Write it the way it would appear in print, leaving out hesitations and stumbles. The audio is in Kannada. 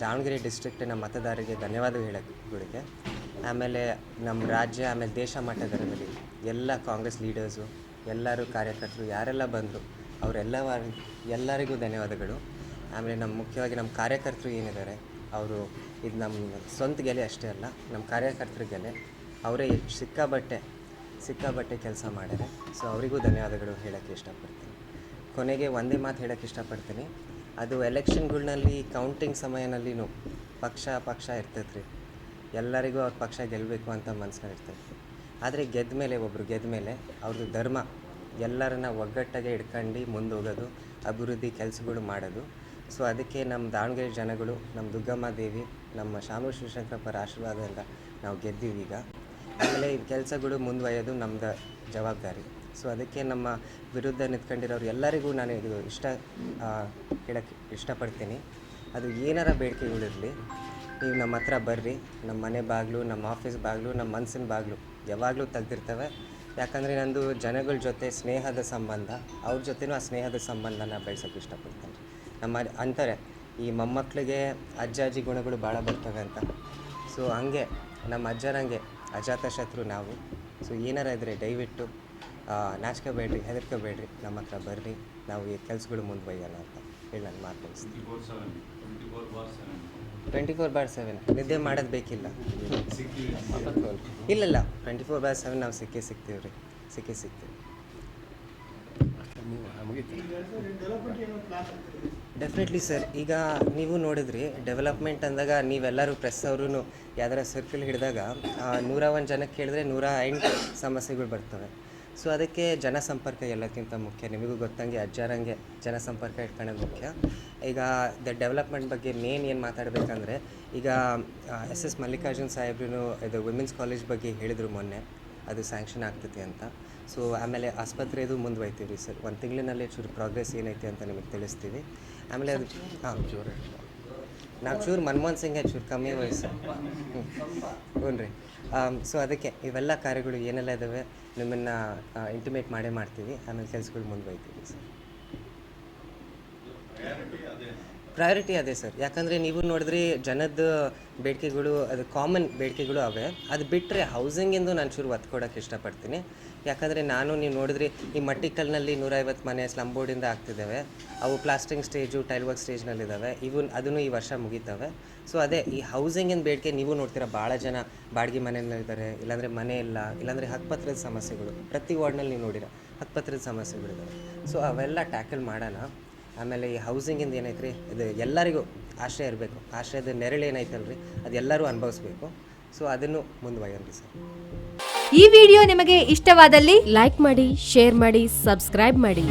ದಾವಣಗೆರೆ ಡಿಸ್ಟ್ರಿಕ್ಟಿನ ಮತದಾರರಿಗೆ ಧನ್ಯವಾದ ಹೇಳೋಗಳಿಗೆ, ಆಮೇಲೆ ನಮ್ಮ ರಾಜ್ಯ ಆಮೇಲೆ ದೇಶ ಮಟ್ಟದಲ್ಲಿ ಎಲ್ಲ ಕಾಂಗ್ರೆಸ್ ಲೀಡರ್ಸು, ಎಲ್ಲರೂ ಕಾರ್ಯಕರ್ತರು ಯಾರೆಲ್ಲ ಬಂದರು ಎಲ್ಲರಿಗೂ ಧನ್ಯವಾದಗಳು. ಆಮೇಲೆ ಮುಖ್ಯವಾಗಿ ನಮ್ಮ ಕಾರ್ಯಕರ್ತರು ಏನಿದ್ದಾರೆ ಅವರು ಇದು ನಮ್ಮ ಸ್ವಂತ ಗೆಲೆ ಅಷ್ಟೇ ಅಲ್ಲ, ನಮ್ಮ ಕಾರ್ಯಕರ್ತರ ಗೆಲೆ. ಅವರೇ ಸಿಕ್ಕಾಬಟ್ಟೆ ಕೆಲಸ ಮಾಡ್ಯಾರೆ. ಸೊ ಅವರಿಗೂ ಧನ್ಯವಾದಗಳು ಹೇಳೋಕ್ಕೆ ಇಷ್ಟಪಡ್ತೀನಿ. ಕೊನೆಗೆ ಒಂದೇ ಮಾತು ಹೇಳೋಕ್ಕೆ ಇಷ್ಟಪಡ್ತೀನಿ, ಅದು ಎಲೆಕ್ಷನ್ಗಳ್ನಲ್ಲಿ ಕೌಂಟಿಂಗ್ ಸಮಯನಲ್ಲಿನೂ ಪಕ್ಷ ಇರ್ತೈತೆ ರೀ. ಎಲ್ಲರಿಗೂ ಅವ್ರ ಪಕ್ಷ ಗೆಲ್ಲಬೇಕು ಅಂತ ಮನಸ್ಸಿನಲ್ಲಿ ಇರ್ತೈತೆ. ಆದರೆ ಒಬ್ಬರು ಗೆದ್ದ ಮೇಲೆ ಅವ್ರದ್ದು ಧರ್ಮ ಎಲ್ಲರನ್ನ ಒಗ್ಗಟ್ಟಾಗೆ ಹಿಡ್ಕೊಂಡು ಮುಂದೆ ಹೋಗೋದು, ಅಭಿವೃದ್ಧಿ ಕೆಲಸಗಳು ಮಾಡೋದು. ಸೊ ಅದಕ್ಕೆ ನಮ್ಮ ದಾವಣಗೆರೆ ಜನಗಳು, ನಮ್ಮ ದುಗ್ಗಮ್ಮ ದೇವಿ, ನಮ್ಮ ಶಾಮೂ ಶಿವಶಂಕರಪ್ಪರ ಆಶೀರ್ವಾದದಿಂದ ನಾವು ಗೆದ್ದೀವಿ ಈಗ. ಆಮೇಲೆ ಈ ಕೆಲಸಗಳು ಮುಂದುವರಿಯೋದು ನಮ್ಮದು ಜವಾಬ್ದಾರಿ. ಸೊ ಅದಕ್ಕೆ ನಮ್ಮ ವಿರುದ್ಧ ನಿಂತ್ಕೊಂಡಿರೋರು ಎಲ್ಲರಿಗೂ ನಾನು ಇದು ಹೇಳೋಕ್ಕೆ ಇಷ್ಟಪಡ್ತೀನಿ. ಅದು ಏನಾರ ಬೇಡಿಕೆಗಳಿರಲಿ, ನೀವು ನಮ್ಮ ಹತ್ರ ಬರ್ರಿ. ನಮ್ಮ ಮನೆ ಬಾಗಿಲು, ನಮ್ಮ ಆಫೀಸ್ ಬಾಗಿಲು, ನಮ್ಮ ಮನಸ್ಸಿನ ಬಾಗಿಲು ಯಾವಾಗಲೂ ತೆಗ್ದಿರ್ತವೆ. ಯಾಕಂದರೆ ನಂದು ಜನಗಳ ಜೊತೆ ಸ್ನೇಹದ ಸಂಬಂಧ, ಅವ್ರ ಜೊತೆನೂ ಆ ಸ್ನೇಹದ ಸಂಬಂಧನ ಬೆಳೆಸೋಕ್ಕೆ ಇಷ್ಟಪಡ್ತೀನಿ. ಅಂತಾರೆ ಈ ಮೊಮ್ಮಕ್ಕಳಿಗೆ ಅಜ್ಜಿ ಗುಣಗಳು ಭಾಳ ಬರ್ತವೆ ಅಂತ. ಸೊ ಹಂಗೆ ನಮ್ಮ ಅಜ್ಜರಂಗೆ ಅಜಾತ ಶತ್ರು ನಾವು. ಸೊ ಏನಾರ ಇದ್ದರೆ ದಯವಿಟ್ಟು ನಾಚ್ಕೋಬೇಡ್ರಿ, ಹೆದರ್ಕೋಬೇಡ್ರಿ, ನಮ್ಮ ಹತ್ರ ಬರ್ರಿ, ನಾವು ಈ ಕೆಲಸಗಳು ಮುಂದುವರಿಯೋಣ ಅಂತ ಹೇಳಿ ನಾನು ಮಾತು ಮುಗಿಸ್ತೀನಿ. 24/7 ನಿದ್ದೆ ಮಾಡೋದು ಬೇಕಿಲ್ಲ. ಇಲ್ಲ 24/7 ನಾವು ಸಿಗ್ತೀವಿ ರೀ. Definitely sir. ಈಗ ನೀವು ನೋಡಿದ್ರಿ ಡೆವಲಪ್ಮೆಂಟ್ ಅಂದಾಗ ನೀವೆಲ್ಲರೂ ಪ್ರೆಸ್ ಅವರು ಯಾವ್ದಾರ ಸರ್ಕಲ್ ಹಿಡಿದಾಗ 101 ಜನಕ್ಕೆ ಕೇಳಿದ್ರೆ 108 ಸಮಸ್ಯೆಗಳು ಬರ್ತವೆ. ಸೊ ಅದಕ್ಕೆ ಜನಸಂಪರ್ಕ ಎಲ್ಲಕ್ಕಿಂತ ಮುಖ್ಯ. ನಿಮಗೂ ಗೊತ್ತಂಗೆ ಅಜ್ಜಾರಂಗೆ ಜನಸಂಪರ್ಕ ಇಟ್ಕೊಳ್ಳೋದು ಮುಖ್ಯ. ಈಗ ಡೆವಲಪ್ಮೆಂಟ್ ಬಗ್ಗೆ ಏನು ಮಾತಾಡಬೇಕಂದ್ರೆ, ಈಗ SS ಮಲ್ಲಿಕಾರ್ಜುನ್ ಸಾಹೇಬ್ರು ಇದು ವಿಮೆನ್ಸ್ ಕಾಲೇಜ್ ಬಗ್ಗೆ ಹೇಳಿದರು ಮೊನ್ನೆ, ಅದು ಸ್ಯಾಂಕ್ಷನ್ ಆಗ್ತೈತಿ ಅಂತ. ಸೊ ಆಮೇಲೆ ಆಸ್ಪತ್ರೆದು ಮುಂದುವರಿತೀವಿ ರೀ ಸರ್. 1 ತಿಂಗಳಿನಲ್ಲಿ ಚೂರು ಪ್ರೋಗ್ರೆಸ್ ಏನೈತಿ ಅಂತ ನಿಮಗೆ ತಿಳಿಸ್ತೀವಿ. ಆಮೇಲೆ ಅದು ಚೂರು ಮನಮೋಹನ್ ಸಿಂಗ್ ಚೂರು ಕಮ್ಮಿ ವಯಸ್ಸು. ಹ್ಞೂ ರೀ. ಸೊ ಅದಕ್ಕೆ ಇವೆಲ್ಲ ಕಾರ್ಯಗಳು ಏನೆಲ್ಲ ಇದ್ದಾವೆ ನಿಮ್ಮನ್ನು ಇಂಟಿಮೇಟ್ ಮಾಡ್ತೀವಿ. ಆಮೇಲೆ ಕೆಲಸಗಳು ಮುಂದುವರಿತೀವಿ ಸರ್. ಪ್ರಯಾರಿಟಿ ಅದೇ ಸರ್. ಯಾಕಂದರೆ ನೀವು ನೋಡಿದ್ರಿ ಜನದ ಬೇಡಿಕೆಗಳು, ಅದು ಕಾಮನ್ ಬೇಡಿಕೆಗಳು ಅವೆ. ಅದು ಬಿಟ್ಟರೆ ಹೌಸಿಂಗಿಂದು ನಾನು ಚೂರು ಒತ್ತು ಕೊಡೋಕ್ಕೆ ಇಷ್ಟಪಡ್ತೀನಿ. ಯಾಕಂದರೆ ನೀವು ನೋಡಿದ್ರಿ ಈ ಮಟ್ಟಿಕಲ್ನಲ್ಲಿ 150 ಮನೆ ಸ್ಲಮ್ ಬೋರ್ಡಿಂದ ಆಗ್ತಿದ್ದಾವೆ. ಅವು ಪ್ಲಾಸ್ಟಿಂಗ್ ಸ್ಟೇಜು, ಟೈಲ್ ವರ್ಕ್ ಸ್ಟೇಜ್ನಲ್ಲಿದ್ದಾವೆ. ಅದನ್ನು ಈ ವರ್ಷ ಮುಗಿತವೆ. ಸೊ ಅದೇ ಈ ಹೌಸಿಂಗಿನ ಬೇಡಿಕೆ ನೀವು ನೋಡ್ತೀರಾ, ಭಾಳ ಜನ ಬಾಡಿಗೆ ಮನೆಯಲ್ಲಿದ್ದಾರೆ, ಇಲ್ಲಾಂದರೆ ಮನೆ ಇಲ್ಲ, ಇಲ್ಲಾಂದರೆ ಹಕ್ಕುಪತ್ರದ ಸಮಸ್ಯೆಗಳು. ಪ್ರತಿ ವಾರ್ಡ್ನಲ್ಲಿ ನೀವು ನೋಡಿರೋ ಹಕ್ಕುಪತ್ರದ ಸಮಸ್ಯೆಗಳಿದ್ದಾವೆ. ಸೊ ಅವೆಲ್ಲ ಟ್ಯಾಕಲ್ ಮಾಡೋಣ. ಆಮೇಲೆ ಈ ಹೌಸಿಂಗಿಂದ ಏನೈತೆ ರೀ, ಇದು ಎಲ್ಲರಿಗೂ ಆಶ್ರಯ ಇರಬೇಕು. ಆಶ್ರಯದ ನೆರಳು ಏನೈತಲ್ಲ ರೀ, ಅದು ಎಲ್ಲರೂ ಅನುಭವಿಸ್ಬೇಕು. ಸೊ ಅದನ್ನು ಮುಂದುವರಿಯೋಣ ಸರ್. ಈ ವಿಡಿಯೋ ನಿಮಗೆ ಇಷ್ಟವಾದಲ್ಲಿ ಲೈಕ್ ಮಾಡಿ, ಶೇರ್ ಮಾಡಿ, ಸಬ್ಸ್ಕ್ರೈಬ್ ಮಾಡಿ.